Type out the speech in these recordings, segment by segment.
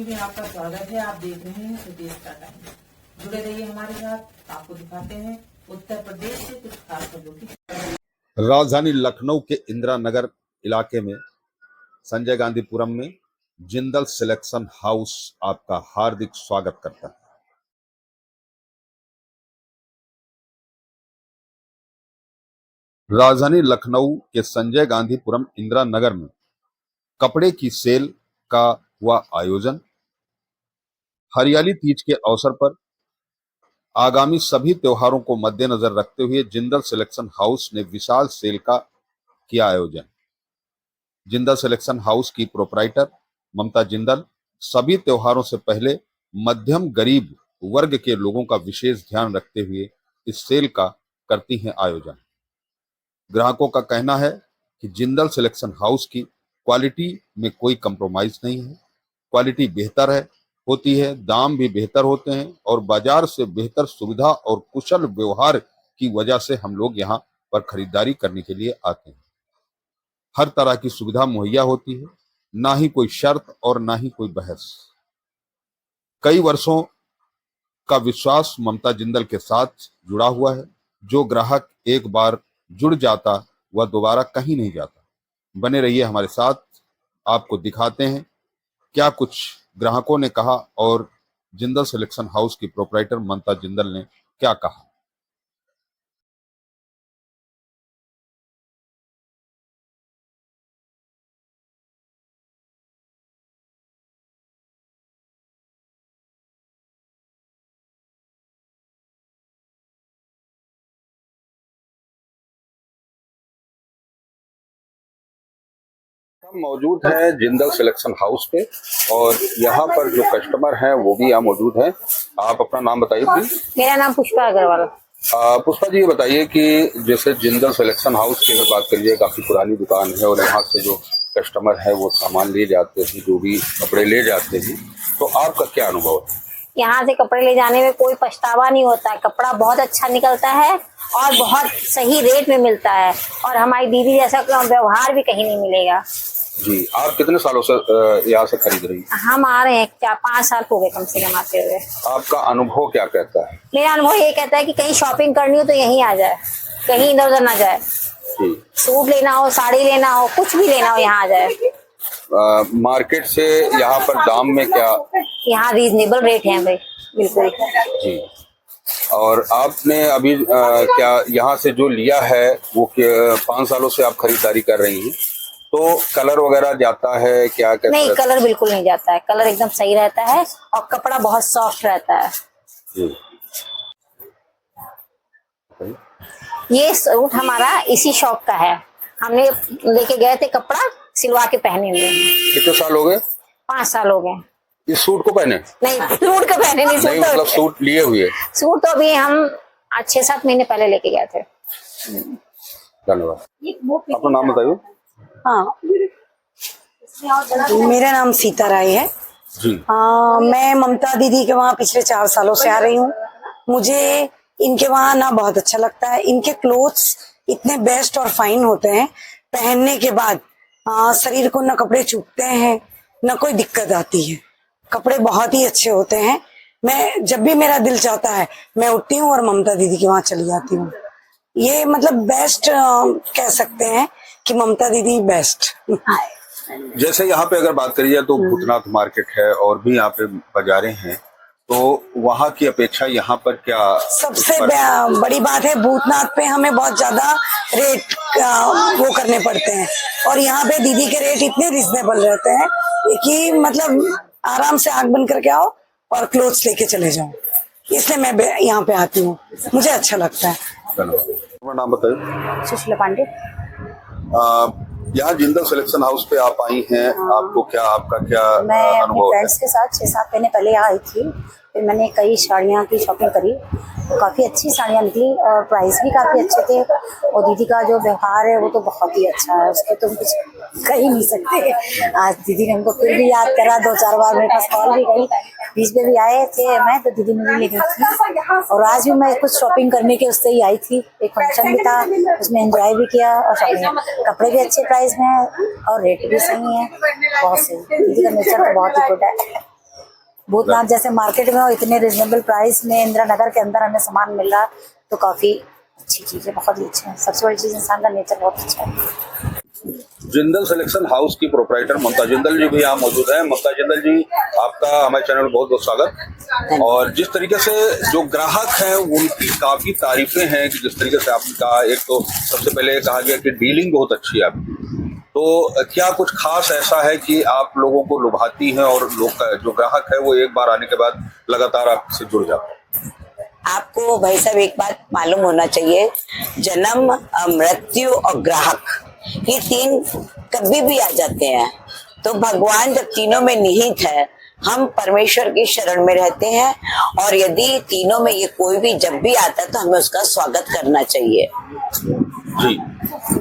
में आपका स्वागत है। आप देख रहे हैं प्रदेश का टाइम। जुड़े रहिए हमारे साथ, आपको दिखाते हैं उत्तर प्रदेश से कुछ खास खबरों की। राजधानी लखनऊ के इंदिरा नगर इलाके में संजय गांधीपुरम में जिंदल सिलेक्शन हाउस आपका हार्दिक स्वागत करता है। राजधानी लखनऊ के संजय गांधीपुरम इंदिरा नगर में कपड़े की सेल का हुआ आयोजन। हरियाली तीज के अवसर पर आगामी सभी त्योहारों को मद्देनजर रखते हुए जिंदल सिलेक्शन हाउस ने विशाल सेल का किया आयोजन। जिंदल सिलेक्शन हाउस की प्रोपराइटर ममता जिंदल सभी त्योहारों से पहले मध्यम गरीब वर्ग के लोगों का विशेष ध्यान रखते हुए इस सेल का करती हैं आयोजन। ग्राहकों का कहना है कि जिंदल सिलेक्शन हाउस की क्वालिटी में कोई कंप्रोमाइज नहीं है। क्वालिटी बेहतर होती है, दाम भी बेहतर होते हैं और बाजार से बेहतर सुविधा और कुशल व्यवहार की वजह से हम लोग यहाँ पर खरीदारी करने के लिए आते हैं। हर तरह की सुविधा मुहैया होती है, ना ही कोई शर्त और ना ही कोई बहस। कई वर्षों का विश्वास ममता जिंदल के साथ जुड़ा हुआ है। जो ग्राहक एक बार जुड़ जाता वह दोबारा कहीं नहीं जाता। बने रहिए हमारे साथ, आपको दिखाते हैं क्या कुछ ग्राहकों ने कहा और जिंदल सिलेक्शन हाउस की प्रोपराइटर ममता जिंदल ने क्या कहा। हम मौजूद हैं जिंदल सिलेक्शन हाउस पे और यहाँ पर जो कस्टमर हैं वो भी यहाँ मौजूद हैं। आप अपना नाम बताइए प्लीज। मेरा नाम पुष्पा अग्रवाल। पुष्पा जी, ये बताइए कि जैसे जिंदल सिलेक्शन हाउस की अगर बात करिए, काफी पुरानी दुकान है और यहाँ से जो कस्टमर है वो सामान ले जाते हैं, जो भी कपड़े ले जाते हैं, तो आपका क्या अनुभव है? यहाँ से कपड़े ले जाने में कोई पछतावा नहीं होता है। कपड़ा बहुत अच्छा निकलता है और बहुत सही रेट में मिलता है और हमारी दीदी जैसा व्यवहार भी कहीं नहीं मिलेगा। जी, आप कितने सालों से यहाँ से खरीद रही हैं? हम आ रहे हैं 4-5 साल हो गए कम से कम आते हुए। आपका अनुभव क्या कहता है? मेरा अनुभव ये कहता है कि कहीं शॉपिंग करनी हो तो यहीं आ जाए, कहीं इधर उधर ना जाए। सूट लेना हो, साड़ी लेना हो, कुछ भी लेना हो, यहाँ आ जाए। मार्केट से यहाँ पर दाम में क्या? यहाँ रीजनेबल रेट है भाई, बिल्कुल जी। और आपने अभी क्या यहाँ से जो लिया है वो 5 सालों से आप खरीदारी कर रही हैं, तो कलर वगैरह जाता है क्या? नहीं, कलर बिल्कुल नहीं जाता है। कलर एकदम सही रहता है और कपड़ा बहुत सॉफ्ट रहता है। जी। ये सूट हमारा इसी शॉप का है। हमने लेके गए थे, कपड़ा सिलवा के पहने हुए। कितने साल हो गए? 5 साल हो गए। इस सूट को पहने? नहीं, सूट को पहने नहीं, नहीं, मतलब सूट लिए हुए। सूट तो अभी हम 6-7 महीने पहले लेके गए थे। धन्यवाद। अपना नाम बताइए। हाँ, मेरा नाम सीता राय है जी। मैं ममता दीदी के वहाँ पिछले 4 सालों से आ रही हूँ। मुझे इनके वहाँ ना बहुत अच्छा लगता है। इनके क्लोथ्स इतने बेस्ट और फाइन होते हैं, पहनने के बाद शरीर को ना कपड़े चुभते हैं ना कोई दिक्कत आती है। कपड़े बहुत ही अच्छे होते हैं। मैं जब भी मेरा दिल चाहता है मैं उठती हूँ और ममता दीदी के वहाँ चली जाती हूँ। ये मतलब बेस्ट कह सकते हैं कि ममता दीदी बेस्ट। जैसे यहाँ पे अगर बात करी जाए तो भूतनाथ मार्केट है और भी यहाँ पे बाजारें हैं, तो वहाँ की अपेक्षा यहाँ पर क्या सबसे बड़ी बात है? भूतनाथ पे हमें बहुत ज्यादा रेट वो करने पड़ते हैं और यहाँ पे दीदी के रेट इतने रिजनेबल रहते हैं कि मतलब आराम से आंख बंद करके आओ और क्लोथ्स लेके चले जाओ। इसलिए मैं यहाँ पे आती हूँ, मुझे अच्छा लगता है। धन्यवाद। नाम बताइए। सुशीला पांडे। यहाँ जिंदल सिलेक्शन हाउस पे आप आई हैं, आपको क्या, आपका क्या मैं अपने अनुभव है? फ्रेंड्स के साथ 6-7 महीने पहले यहाँ आई थी। फिर मैंने कई साड़ियाँ की शॉपिंग करी, तो काफ़ी अच्छी साड़ियाँ निकली और प्राइस भी काफ़ी अच्छे थे। और दीदी का जो व्यवहार है वो तो बहुत ही अच्छा है, उसको तो कुछ कह ही नहीं सकते। आज दीदी ने हमको फिर भी याद करा, 2-4 बार मेरे पास कॉल भी गई, बीच में भी आए थे मैं, तो दीदी मुझे ले गई थी। और आज भी मैं कुछ शॉपिंग करने के उससे ही आई थी। एक फंक्शन भी था, उसमें एंजॉय भी किया और शॉपिंग, कपड़े भी अच्छे प्राइस में है और रेट भी सही है, बहुत सही। दीदी का नेचर तो बहुत ही गुड है। भूतनाथ जैसे मार्केट में हो इतने रिजनेबल प्राइस में इंदिरा नगर के अंदर हमें सामान मिल रहा तो काफी अच्छी चीज है, बहुत ही अच्छा है। सबसे बड़ी चीज इंसान का नेचर बहुत अच्छा है। जिंदल सिलेक्शन हाउस की प्रोपराइटर ममता जिंदल जी भी यहाँ मौजूद हैं। ममता जिंदल जी, आपका हमारे चैनल में बहुत बहुत स्वागत। और जिस तरीके से जो ग्राहक हैं उनकी काफी तारीफें हैं कि जिस तरीके से आपने कहा, एक तो सबसे पहले कहा गया कि डीलिंग बहुत अच्छी है आपकी, तो क्या कुछ खास ऐसा है कि आप लोगों को लुभाती हैं और लोग जो ग्राहक है वो एक बार आने के बाद लगातार आपसे जुड़ जाता है? आपको भाई साहब एक बात मालूम होना चाहिए, जन्म, मृत्यु और ग्राहक, ये तीन कभी भी आ जाते हैं। तो भगवान जब तीनों में निहित है, हम परमेश्वर की शरण में रहते हैं, और यदि तीनों में ये कोई भी जब भी आता है तो हमें उसका स्वागत करना चाहिए जी।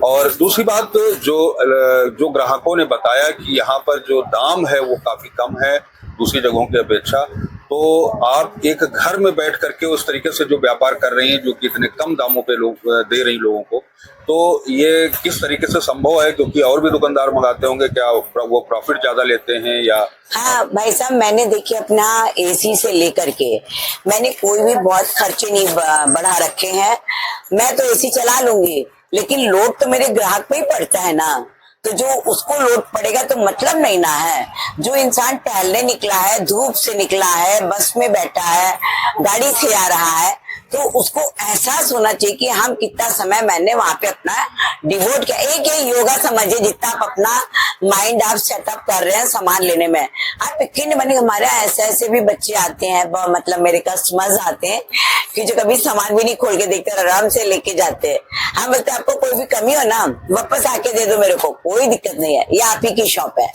और दूसरी बात, जो ग्राहकों ने बताया कि यहाँ पर जो दाम है वो काफी कम है दूसरी जगहों की अपेक्षा, तो आप एक घर में बैठ करके उस तरीके से जो व्यापार कर रही हैं, जो कि इतने कम दामों पे लोग दे रही लोगों को, तो ये किस तरीके से संभव है? क्योंकि और भी दुकानदार मंगाते होंगे, क्या वो प्रॉफिट ज्यादा लेते हैं या? हाँ भाई साहब, मैंने देखिए अपना एसी से लेकर के मैंने कोई भी बहुत खर्चे नहीं बढ़ा रखे हैं। मैं तो एसी चला लूंगी, लेकिन लोड तो मेरे ग्राहक पे ही पड़ता है ना। तो जो उसको लोड पड़ेगा तो मतलब नहीं ना है। जो इंसान टहलने निकला है, धूप से निकला है, बस में बैठा है, गाड़ी से आ रहा है, तो उसको एहसास होना चाहिए कि हम कितना समय मैंने वहां पे अपना डिवोट किया। एक ये योगा समझिए, जितना आप अपना माइंड आप सेटअप कर रहे हैं सामान लेने में। आप यकीन बने, हमारे ऐसे भी बच्चे आते हैं, मतलब मेरे कस्टमर्स आते हैं कि जो कभी सामान भी नहीं खोल के देखते, आराम से लेके जाते हैं। हम बोलते हैं आपको कोई भी कमी हो ना, वापस आके दे दो मेरे को, कोई दिक्कत नहीं है, ये आप ही की शॉप है।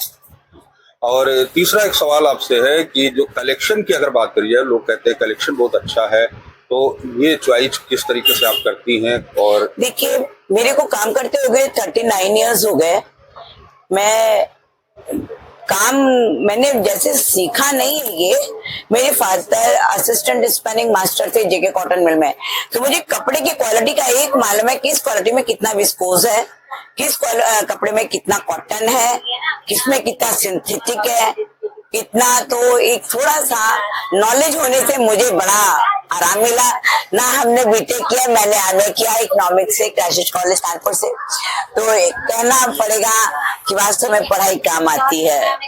और तीसरा एक सवाल आपसे है कि जो कलेक्शन की अगर बात करिए, लोग कहते हैं कलेक्शन बहुत अच्छा है, तो ये चॉइस किस तरीके से आप करती हैं? और देखिए, मेरे को काम करते हो गए 39 इयर्स हो गए। मैंने जैसे सीखा नहीं है ये। मेरे फादर असिस्टेंट स्पिनिंग मास्टर थे जेके कॉटन मिल में, तो मुझे कपड़े की क्वालिटी का एक मालूम है, किस क्वालिटी में कितना विस्कोस है, किस कपड़े में कितना कॉटन है, किसमें कितना सिंथेटिक है, कितना। तो एक थोड़ा सा नॉलेज होने से मुझे बड़ा आराम मिला ना। हमने बीटेक किया, मैंने एमए किया इकोनॉमिक्स से क्राइस्ट कॉलेज कानपुर से। तो कहना पड़ेगा कि वास्तव में पढ़ाई काम आती है।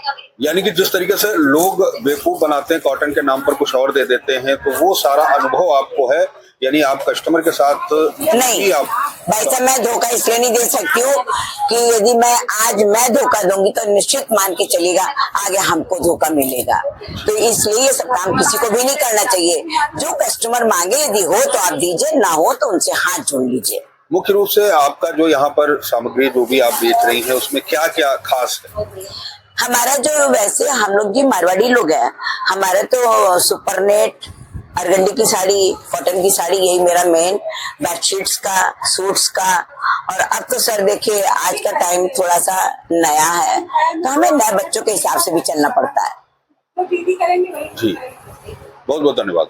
यानी कि जिस तरीके से लोग बेवकूफ बनाते हैं, कॉटन के नाम पर कुछ और दे देते हैं, तो वो सारा अनुभव आपको है, यानी आप कस्टमर के साथ नहीं। भाई साहब, मैं धोखा इसलिए नहीं दे सकती हूँ कि यदि मैं धोखा दूंगी तो निश्चित मान के चलेगा आगे हमको धोखा मिलेगा। तो इसलिए ये सब काम किसी को भी नहीं करना चाहिए। जो कस्टमर मांगे, यदि हो तो आप दीजिए, ना हो तो उनसे हाथ जोड़ लीजिए। मुख्य रूप से आपका जो यहाँ पर सामग्री जो भी आप बेच रही हैं, उसमें क्या क्या खास है? हमारा जो, वैसे हम लोग जी मारवाड़ी लोग हैं, हमारा तो सुपरनेट, अरगंडी की साड़ी, कॉटन की साड़ी, यही मेरा मेन, बेडशीट्स का, सूट्स का। और अब तो सर देखिए, आज का टाइम थोड़ा सा नया है, तो हमें नए बच्चों के हिसाब से भी चलना पड़ता है। जी, बहुत बहुत धन्यवाद।